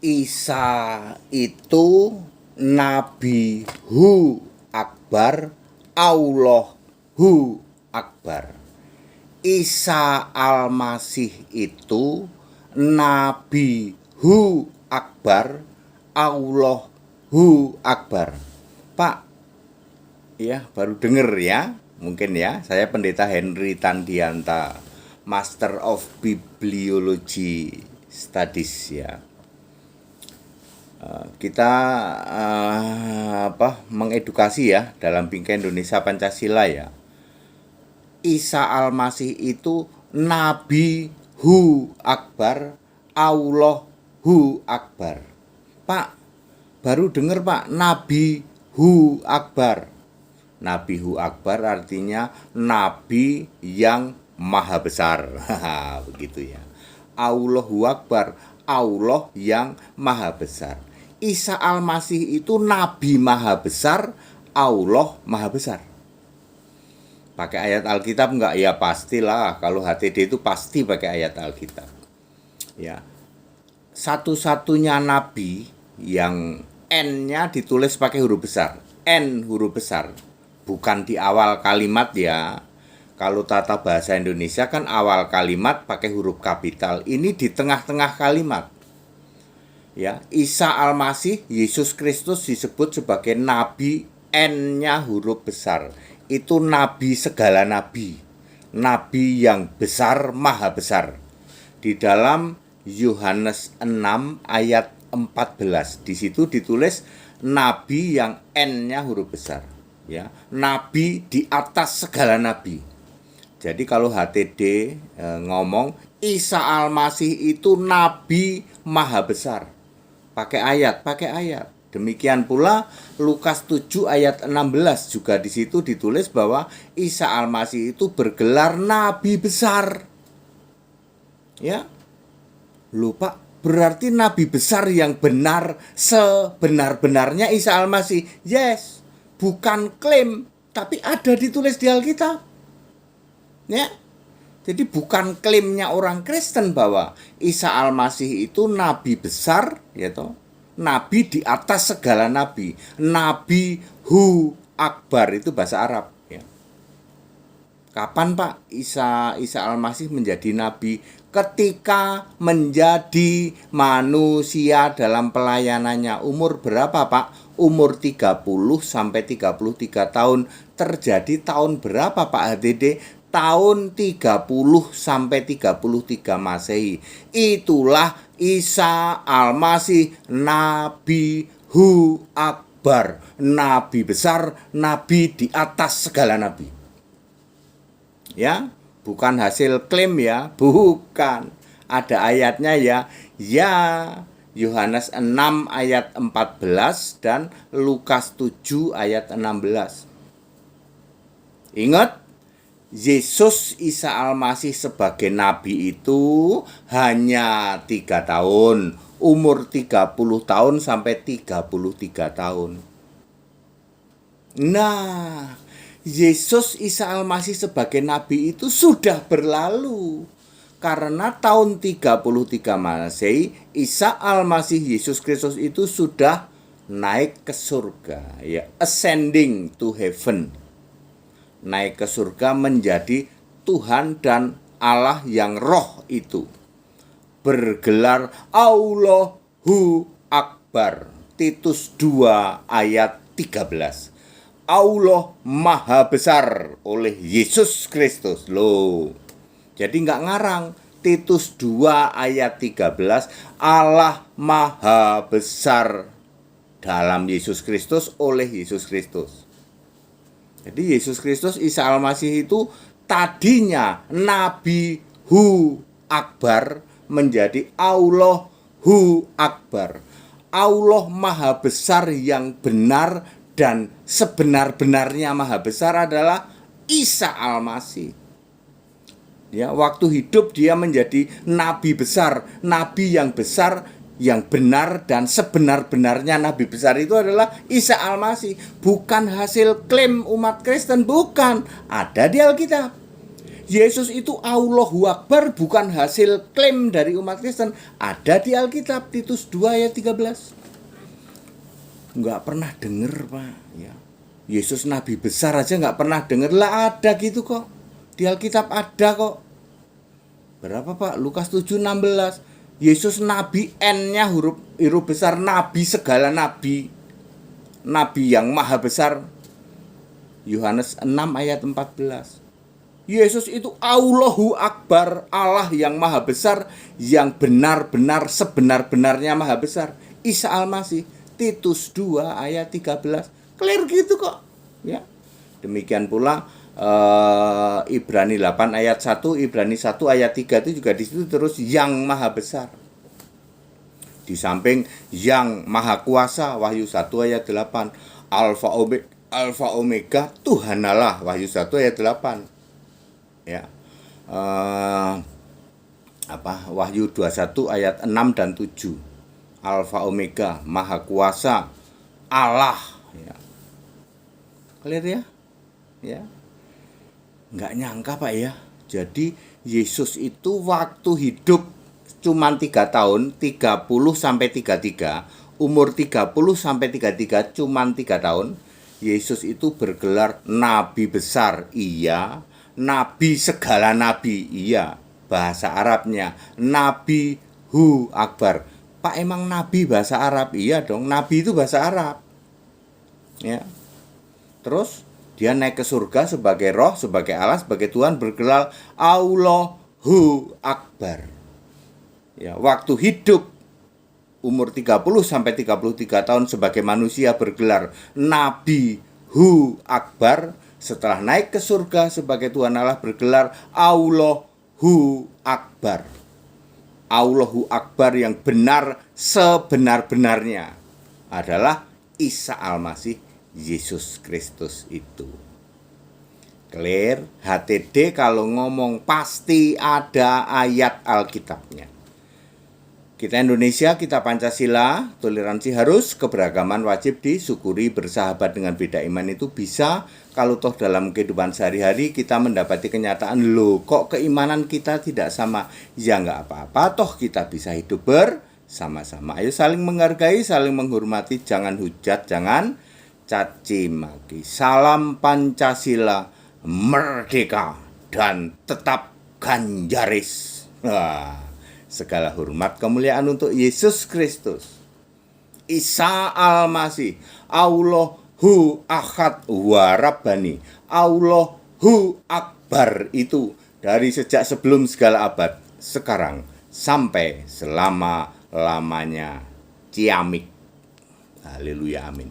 Isa itu Nabihu Akbar, Allahu Akbar. Isa Al-Masih itu Nabihu Akbar, Allahu Akbar. Pak, ya baru denger ya, mungkin ya. Saya Pendeta Henry Tandianta, Master of Bibliology Studies ya. Kita mengedukasi ya dalam bingkai Indonesia Pancasila ya. Isa Al-Masih itu Nabihu Akbar, Allahu Akbar. Pak, baru dengar Pak, Nabihu Akbar. Nabihu Akbar artinya Nabi yang maha besar. Begitu ya. Allahu Akbar, Allah yang maha besar. Isa Al-Masih itu Nabi maha besar, Allah maha besar. Pakai ayat Alkitab enggak? Ya pastilah, kalau HTD itu pasti pakai ayat Alkitab. Ya. Satu-satunya nabi yang N-nya ditulis pakai huruf besar. N huruf besar. Bukan di awal kalimat ya. Kalau tata bahasa Indonesia kan awal kalimat pakai huruf kapital. Ini di tengah-tengah kalimat. Ya, Isa Al-Masih, Yesus Kristus disebut sebagai nabi, N-nya huruf besar. Itu nabi segala nabi. Nabi yang besar, maha besar. Di dalam Yohanes 6 ayat 14, di situ ditulis nabi yang N-nya huruf besar. Ya, nabi di atas segala nabi. Jadi kalau HTD ngomong Isa Al-Masih itu nabi maha besar. Pakai ayat. Demikian pula Lukas 7 ayat 16 juga di situ ditulis bahwa Isa Al-Masih itu bergelar nabi besar. Ya. Lupa, berarti nabi besar yang benar sebenar-benarnya Isa Al-Masih. Yes, bukan klaim, tapi ada ditulis di Alkitab. Ya. Jadi bukan klaimnya orang Kristen bahwa Isa Al-Masih itu nabi besar, ya toh. Nabi di atas segala nabi. Nabihu Akbar itu bahasa Arab, ya. Kapan Pak Isa Al-Masih menjadi nabi? Ketika menjadi manusia dalam pelayanannya. Umur berapa Pak? Umur 30 sampai 33 tahun. Terjadi tahun berapa Pak HDD? Tahun 30 sampai 33 Masehi. Itulah Isa Al-Masih Nabihu Akbar, nabi besar, nabi di atas segala nabi. Ya, bukan hasil klaim ya, bukan. Ada ayatnya ya. Ya, Yohanes 6 ayat 14 dan Lukas 7 ayat 16. Ingat, Yesus Isa Al-Masih sebagai nabi itu hanya 3 tahun. Umur 30 tahun sampai 33 tahun. Nah, Yesus Isa Al-Masih sebagai nabi itu sudah berlalu. Karena tahun 33 Masehi, Isa Al-Masih Yesus Kristus itu sudah naik ke surga, ya, ascending to heaven. Naik ke surga menjadi Tuhan dan Allah yang roh itu. Bergelar Allahu Akbar. Titus 2 ayat 13. Allah maha besar oleh Yesus Kristus. Loh. Jadi enggak ngarang. Titus 2 ayat 13. Allah maha besar dalam Yesus Kristus oleh Yesus Kristus. Jadi Yesus Kristus Isa Al-Masih itu tadinya Nabihu Akbar menjadi Allahu Akbar. Allah maha besar yang benar dan sebenar-benarnya maha besar adalah Isa Al-Masih. Ya, waktu hidup dia menjadi nabi besar, nabi yang besar, yang benar dan sebenar-benarnya nabi besar itu adalah Isa Al-Masih. Bukan hasil klaim umat Kristen, bukan. Ada di Alkitab. Yesus itu Allahu Akbar bukan hasil klaim dari umat Kristen. Ada di Alkitab, Titus 2 ayat 13. Nggak pernah denger, Pak. Ya. Yesus nabi besar aja nggak pernah denger. Lah ada gitu kok. Di Alkitab ada kok. Berapa, Pak? Lukas 7:16. Yesus nabi, N-nya huruf besar, nabi segala nabi. Nabi yang maha besar. Yohanes 6 ayat 14. Yesus itu Allahu Akbar, Allah yang maha besar, yang benar-benar sebenar-benarnya maha besar. Isa Al-Masih, Titus 2 ayat 13. Clear gitu kok. Ya. Demikian pula Ibrani 8 ayat 1, Ibrani 1 ayat 3 itu juga di situ terus yang maha besar. Di samping yang maha kuasa, Wahyu 1 ayat 8. Alfa Omega, Tuhan Allah, Wahyu 1 ayat 8. Ya. Wahyu 21 ayat 6 dan 7. Alfa Omega, maha kuasa, Allah, ya. Clear ya? Ya. Nggak nyangka, Pak, ya. Jadi Yesus itu waktu hidup cuma 3 tahun, 30 sampai 33, umur 30 sampai 33 cuma 3 tahun. Yesus itu bergelar nabi besar, iya. Nabi segala nabi, iya. Bahasa Arabnya Nabi Hu Akbar. Pak, emang nabi bahasa Arab? Iya dong, nabi itu bahasa Arab. Ya. Terus dia naik ke surga sebagai roh, sebagai Allah, sebagai Tuhan, bergelar Allahu Akbar. Ya, waktu hidup umur 30 sampai 33 tahun sebagai manusia bergelar Nabi Hu Akbar. Setelah naik ke surga sebagai Tuhan Allah bergelar Allahu Akbar. Allahu Akbar yang benar sebenar-benarnya adalah Isa Al-Masih, Yesus Kristus itu. Clear? HTD kalau ngomong pasti ada ayat Alkitabnya. Kita Indonesia, kita Pancasila, toleransi harus, keberagaman wajib disyukuri, bersahabat dengan beda iman itu bisa. Kalau toh dalam kehidupan sehari-hari kita mendapati kenyataan, loh kok keimanan kita tidak sama. Ya nggak apa-apa, toh kita bisa hidup bersama-sama. Ayo saling menghargai, saling menghormati, jangan hujat, jangan caci maki. Salam Pancasila, merdeka, dan tetap Ganjaris. Segala hormat kemuliaan untuk Yesus Kristus, Isa Al-Masih, Allahu Ahad wa Rabbani, Allahu Akbar itu dari sejak sebelum segala abad, sekarang sampai selama-lamanya. Ciamik. Haleluya, amin.